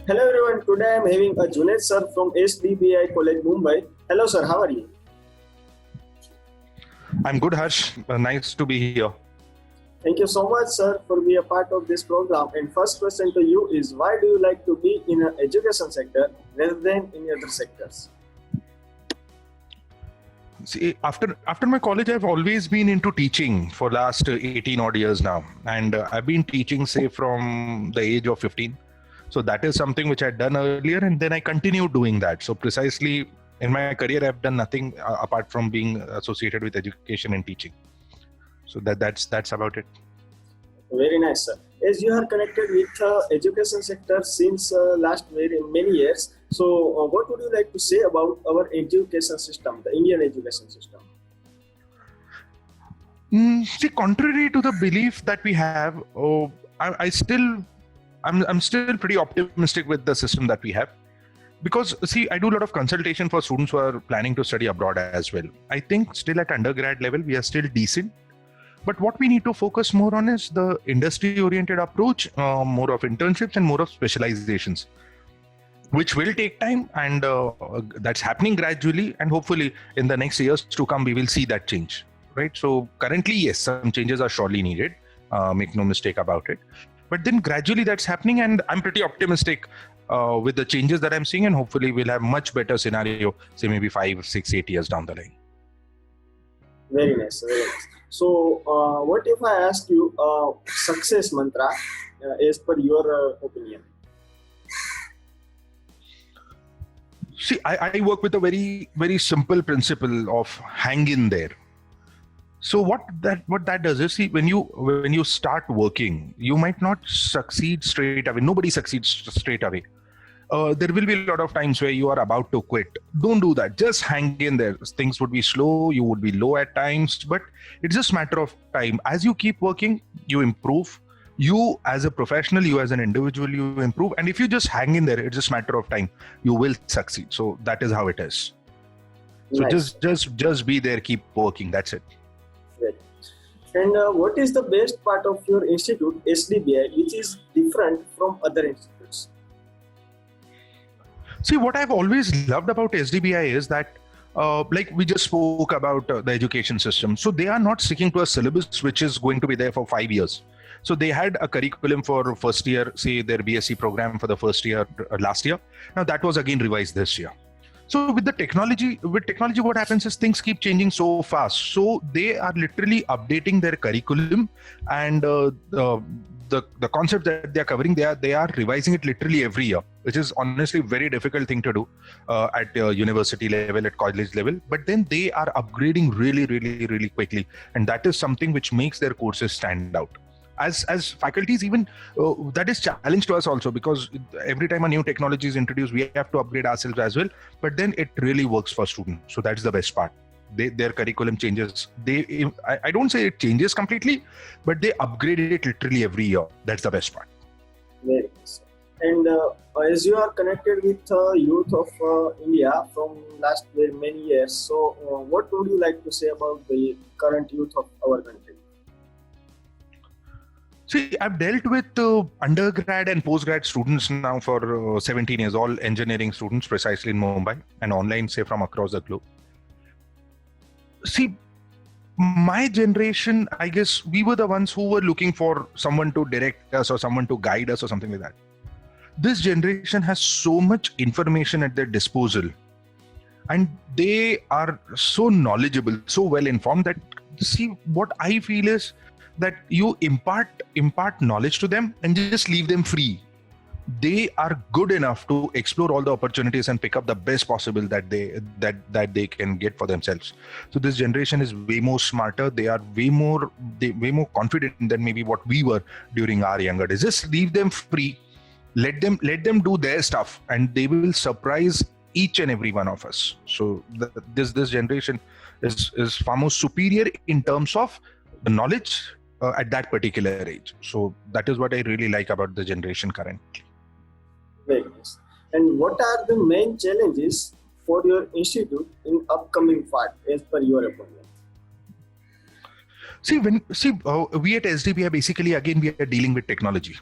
Hello everyone, today I am having a Junaid sir from SDBI College Mumbai. Hello sir, how are you? I'm good, Harsh. Nice to be here. Thank you so much sir for being a part of this program. And first question to you is, why do you like to be in an education sector rather than in other sectors? See, after my college, I've always been into teaching for last 18 odd years now, and I've been teaching, say, from the age of 15. So that is something which I'd done earlier, and then I continued doing that. So precisely in my career, I've done nothing apart from being associated with education and teaching. So that's about it. Very nice sir. As you are connected with education sector since last very many years, so what would you like to say about our education system, the Indian education system? See, contrary to the belief that we have, I'm still pretty optimistic with the system that we have, because see, I do a lot of consultation for students who are planning to study abroad as well. I think still at undergrad level we are still decent, but what we need to focus more on is the industry oriented approach, more of internships and more of specializations, which will take time, and that's happening gradually, and hopefully in the next years to come we will see that change, right? So currently, yes, some changes are surely needed, make no mistake about it, but then gradually that's happening, and I'm pretty optimistic with the changes that I'm seeing, and hopefully we'll have much better scenario, say maybe 5, 6, 8 years down the line. Very nice, very nice. So what if I ask you success mantra as per your opinion? See, I work with a very simple principle of hang in there. So what that does is, see, when you start working, you might not succeed straight away. Nobody succeeds straight away. There will be a lot of times where you are about to quit. Don't do that. Just hang in there. Things would be slow. You would be low at times, but it's just a matter of time. As you keep working, you improve. You as a professional, you as an individual, you improve. And if you just hang in there, it's just a matter of time. You will succeed. So that is how it is. So Nice. just be there. Keep working. That's it. Great. And what is the best part of your institute, SDBI, which is different from other institutes? See, what I've always loved about SDBI is that, like we just spoke about the education system. So they are not sticking to a syllabus which is going to be there for 5 years. So they had a curriculum for first year, say their BSc program for the first year last year. Now that was again revised this year. So with technology, what happens is things keep changing so fast. So they are literally updating their curriculum, and the concept that they are covering, they are revising it literally every year, which is honestly a very difficult thing to do at university level, at college level. But then they are upgrading really quickly, and that is something which makes their courses stand out. As faculties, even that is challenge to us also, because every time a new technology is introduced, we have to upgrade ourselves as well. But then it really works for students. So that's the best part. Their curriculum changes. I don't say it changes completely, but they upgrade it literally every year. That's the best part. Very nice. And as you are connected with youth of India from last very many years, so what would you like to say about the current youth of our country? See, I've dealt with undergrad and postgrad students now for 17 years, all engineering students precisely in Mumbai, and online, say, from across the globe. See, my generation, I guess we were the ones who were looking for someone to direct us or someone to guide us or something like that. This generation has so much information at their disposal, and they are so knowledgeable, so well informed, that, see, what I feel is that you impart knowledge to them and just leave them free. They are good enough to explore all the opportunities and pick up the best possible that they can get for themselves. So this generation is way more smarter. They are way more confident than maybe what we were during our younger days. Just leave them free, let them do their stuff, and they will surprise each and every one of us. So this generation is far more superior in terms of the knowledge at that particular age. So that is what I really like about the generation currently. Very nice. And what are the main challenges for your institute in upcoming part, as per your opinion? We at SDBI, basically, again, we are dealing with technology.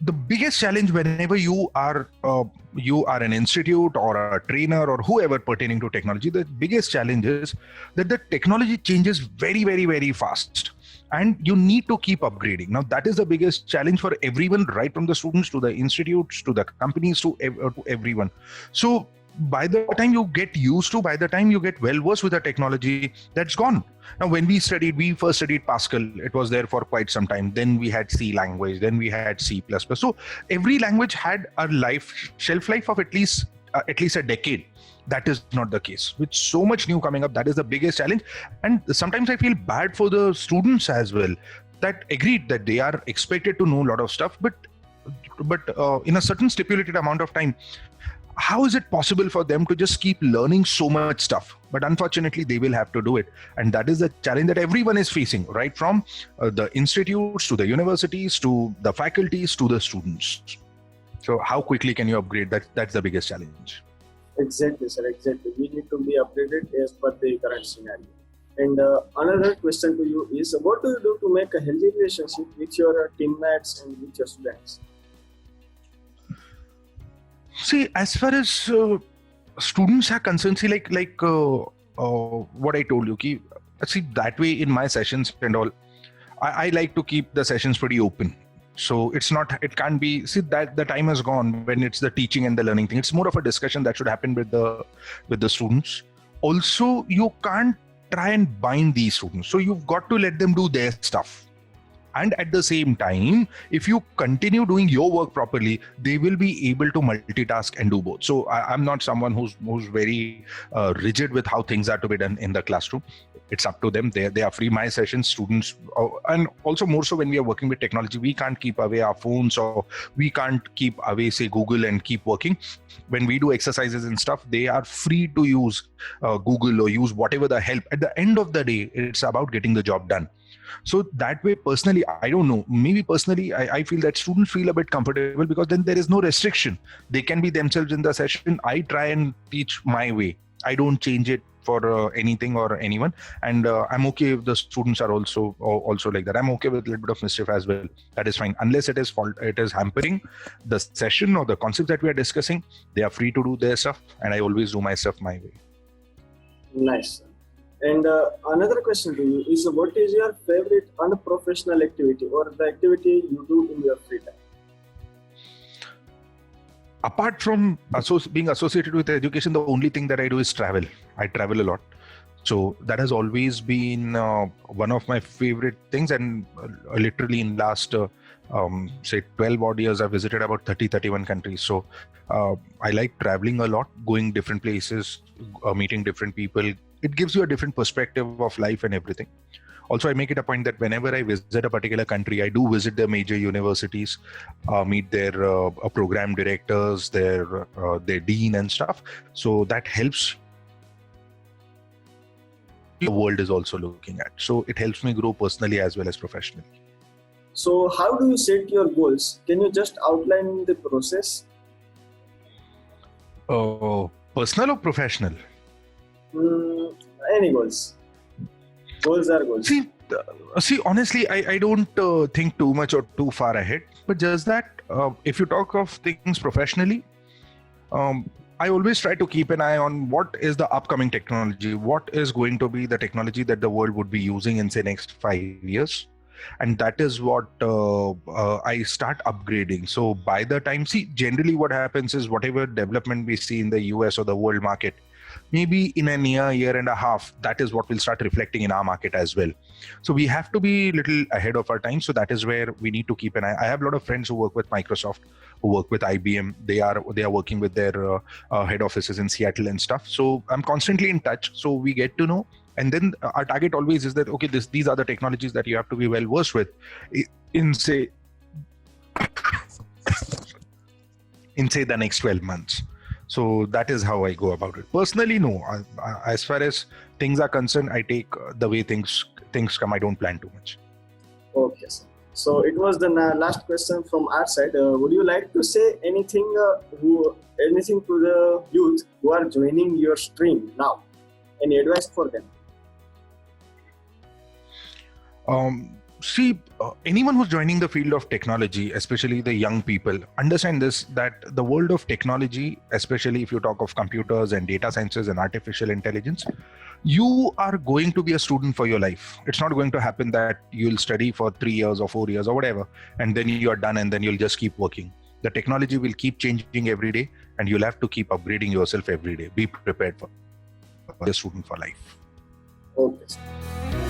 the biggest challenge whenever you are an institute or a trainer or whoever pertaining to technology, the biggest challenge is that the technology changes very, very, very fast, and you need to keep upgrading. Now that is the biggest challenge for everyone, right from the students to the institutes to the companies to everyone. So by the time you get used to, by the time you get well versed with the technology, that's gone. Now, when we first studied Pascal. It was there for quite some time. Then we had C language. Then we had C++. So every language had a shelf life of at least a decade. That is not the case. With so much new coming up, that is the biggest challenge. And sometimes I feel bad for the students as well. That agreed that they are expected to know a lot of stuff, but in a certain stipulated amount of time, how is it possible for them to just keep learning so much stuff? But unfortunately, they will have to do it. And that is the challenge that everyone is facing, right from the institutes to the universities to the faculties to the students. So how quickly can you upgrade? That's the biggest challenge. Exactly, sir. Exactly. We need to be updated as per the current scenario. And another question to you is, what do you do to make a healthy relationship with your teammates and with your students? See, as far as students are concerned, see, like what I told you, see, that way in my sessions and all, I like to keep the sessions pretty open. So it can't be, see, that the time has gone when it's the teaching and the learning thing. It's more of a discussion that should happen with the students. Also, you can't try and bind these students. So you've got to let them do their stuff. And at the same time, if you continue doing your work properly, they will be able to multitask and do both. So I'm not someone who's very rigid with how things are to be done in the classroom. It's up to them. They are free. My sessions, students, and also more so when we are working with technology, we can't keep away our phones, or we can't keep away, say, Google and keep working. When we do exercises and stuff, they are free to use Google or use whatever the help. At the end of the day, it's about getting the job done. So that way, personally, I don't know, maybe personally, I feel that students feel a bit comfortable because then there is no restriction. They can be themselves in the session. I try and teach my way. I don't change it for anything or anyone. And I'm okay if the students are also like that. I'm okay with a little bit of mischief as well. That is fine. Unless it is hampering the session or the concepts that we are discussing, they are free to do their stuff. And I always do my stuff my way. Nice. And another question to you is, what is your favorite unprofessional activity or the activity you do in your free time? Apart from being associated with education, the only thing that I do is travel. I travel a lot. So that has always been one of my favorite things. And literally in last, say 12 odd years, I've visited about 31 countries. So I like traveling a lot, going different places, meeting different people. It gives you a different perspective of life and everything. Also, I make it a point that whenever I visit a particular country, I do visit their major universities, meet their program directors, their dean and stuff. So that helps. The world is also looking at. So it helps me grow personally as well as professionally. So how do you set your goals? Can you just outline the process? Personal or professional? Any goals. Goals are goals. See, honestly, I don't think too much or too far ahead. But just that, if you talk of things professionally, I always try to keep an eye on what is the upcoming technology, what is going to be the technology that the world would be using in, say, next 5 years. And that is what I start upgrading. So by the time, generally what happens is whatever development we see in the US or the world market, maybe in a year and a half, that is what will start reflecting in our market as well. So we have to be a little ahead of our time. So that is where we need to keep an eye. I have a lot of friends who work with Microsoft, who work with IBM. They are working with their head offices in Seattle and stuff. So I'm constantly in touch. So we get to know. And then our target always is that, okay, these are the technologies that you have to be well versed with in say the next 12 months. So that is how I go about it. Personally, no. As far as things are concerned, I take the way things come. I don't plan too much. Okay, sir. So it was the last question from our side. Would you like to say anything to the youth who are joining your stream now? Any advice for them? see, anyone who's joining the field of technology, especially the young people, understand this, that the world of technology, especially if you talk of computers and data sciences and artificial intelligence, you are going to be a student for your life. It's not going to happen that you'll study for 3 years or 4 years or whatever, and then you're done and then you'll just keep working. The technology will keep changing every day, and you'll have to keep upgrading yourself every day. Be prepared for a student for life. Okay.